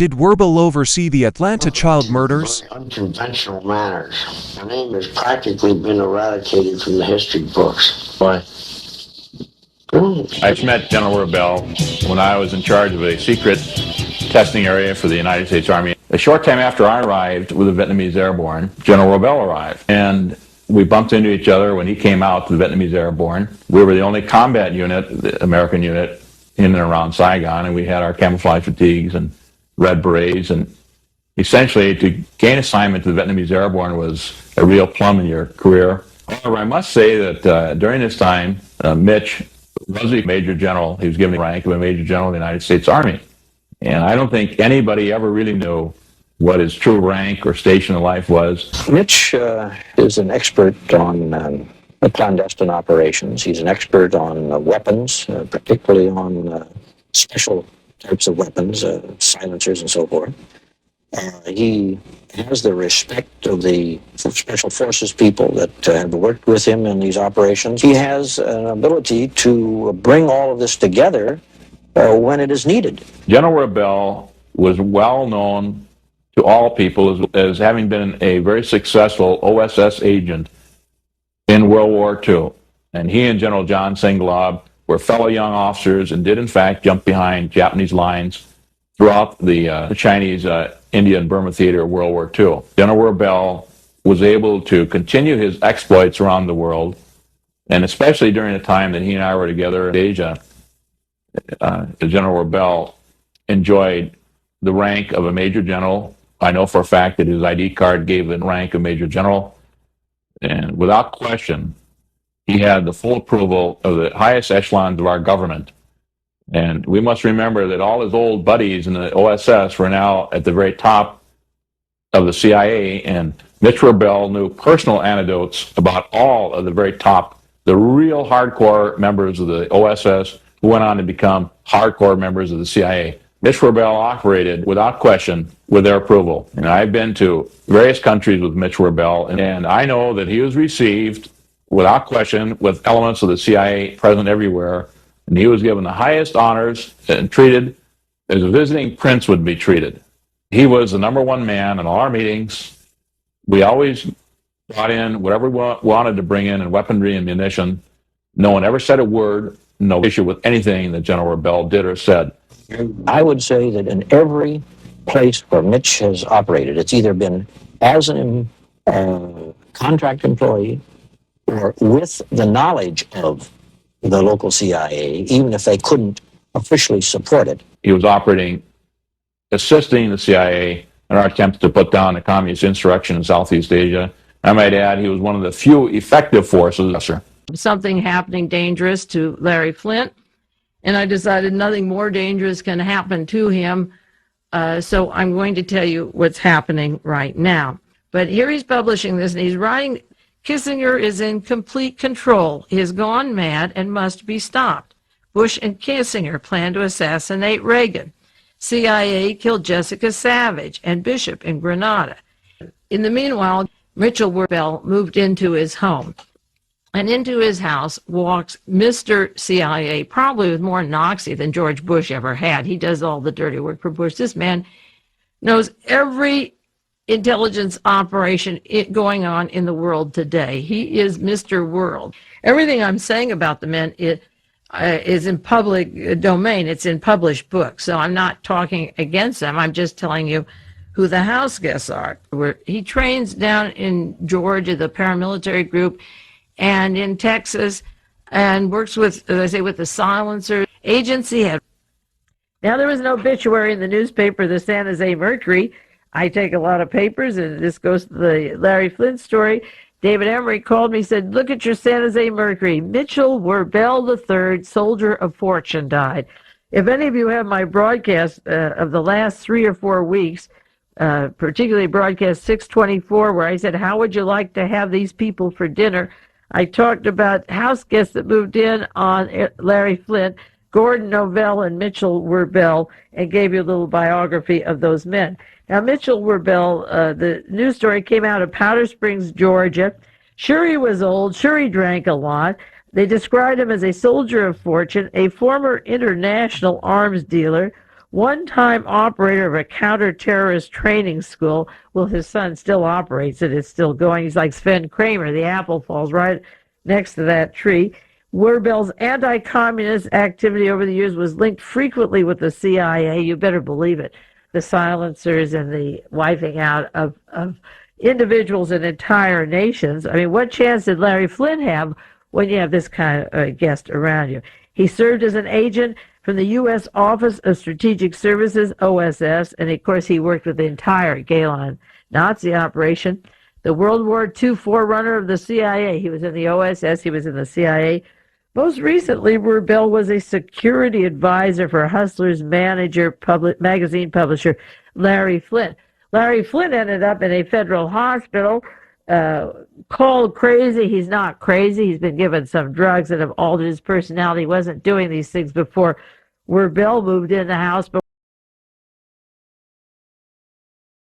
Did Werbell oversee the Atlanta child murders? Unconventional manners. The name has practically been eradicated from the history books. Why? I met General Werbell when I was in charge of a secret testing area for the United States Army. A short time after I arrived with the Vietnamese Airborne, General Werbell arrived. And we bumped into each other when he came out to the Vietnamese Airborne. We were the only combat unit, the American unit, in and around Saigon, and we had our camouflage fatigues and red berets. And essentially, to gain assignment to the Vietnamese Airborne was a real plum in your career. However, I must say that during this time, Mitch was a major general. He was given the rank of a major general in the United States Army. And I don't think anybody ever really knew what his true rank or station in life was. Mitch is an expert on clandestine operations. He's an expert on weapons, particularly on special types of weapons, silencers and so forth. He has the respect of the Special Forces people that have worked with him in these operations. He has an ability to bring all of this together when it is needed. General Werbell was well known to all people as having been a very successful OSS agent in World War II. And he and General John Singlaub were fellow young officers and did in fact jump behind Japanese lines throughout the Chinese, India, and Burma theater of World War II. General Werbell was able to continue his exploits around the world, and especially during the time that he and I were together in Asia, General Werbell enjoyed the rank of a major general. I know for a fact that his ID card gave the rank of major general, and without question, he had the full approval of the highest echelons of our government. And we must remember that all his old buddies in the OSS were now at the very top of the CIA, and Mitch Werbell knew personal anecdotes about all of the very top, the real hardcore members of the OSS who went on to become hardcore members of the CIA. Mitch Werbell operated without question with their approval. And I've been to various countries with Mitch Werbell, and I know that he was received without question with elements of the CIA present everywhere. And he was given the highest honors and treated as a visiting prince would be treated. He was the number one man in all our meetings. We always brought in whatever we wanted to bring in weaponry and munition. No one ever said a word, no issue with anything that General Werbell did or said. I would say that in every place where Mitch has operated, it's either been as a contract employee or with the knowledge of the local CIA, even if they couldn't officially support it. He was operating, assisting the CIA in our attempts to put down the communist insurrection in Southeast Asia. I might add, he was one of the few effective forces. Something happening dangerous to Larry Flynt, and I decided nothing more dangerous can happen to him, so I'm going to tell you what's happening right now. But here he's publishing this, and he's writing, Kissinger is in complete control. He has gone mad and must be stopped. Bush and Kissinger plan to assassinate Reagan. CIA killed Jessica Savage and Bishop in Grenada. In the meanwhile, Mitchell Werbell moved into his home. And into his house walks Mr. CIA, probably with more noxy than George Bush ever had. He does all the dirty work for Bush. This man knows every intelligence operation going on in the world today. He is Mr. World. Everything I'm saying about the man is in public domain. It's in published books. So I'm not talking against them. I'm just telling you who the house guests are. He trains down in Georgia, the paramilitary group, and in Texas, and works with, as I say, with the silencer agency head. Now, there was an obituary in the newspaper, the San Jose Mercury. I take a lot of papers, and this goes to the Larry Flynt story. David Emery called me, said, look at your San Jose Mercury. Mitchell Werbell III, soldier of fortune, died. If any of you have my broadcast of the last 3 or 4 weeks, particularly broadcast 624, where I said, how would you like to have these people for dinner? I talked about house guests that moved in on Larry Flynt, Gordon Novell, and Mitchell Werbell, and gave you a little biography of those men. Now, Mitchell Werbell, the news story came out of Powder Springs, Georgia. Sure, he was old. Sure, he drank a lot. They described him as a soldier of fortune, a former international arms dealer, one-time operator of a counter-terrorist training school. Well, his son still operates it. It's still going. He's like Sven Kramer. The apple falls right next to that tree. Werbell's anti-communist activity over the years was linked frequently with the CIA. You better believe it. The silencers and the wiping out of individuals and entire nations. I mean, what chance did Larry Flynn have when you have this kind of guest around you? He served as an agent from the U.S. Office of Strategic Services, OSS, and of course he worked with the entire Galen Nazi operation. The World War II forerunner of the CIA. He was in the OSS, he was in the CIA. Most recently, Werbell was a security advisor for Hustler's magazine publisher, Larry Flynn. Larry Flynn ended up in a federal hospital, called crazy. He's not crazy. He's been given some drugs that have altered his personality. He wasn't doing these things before Werbell moved in the house, but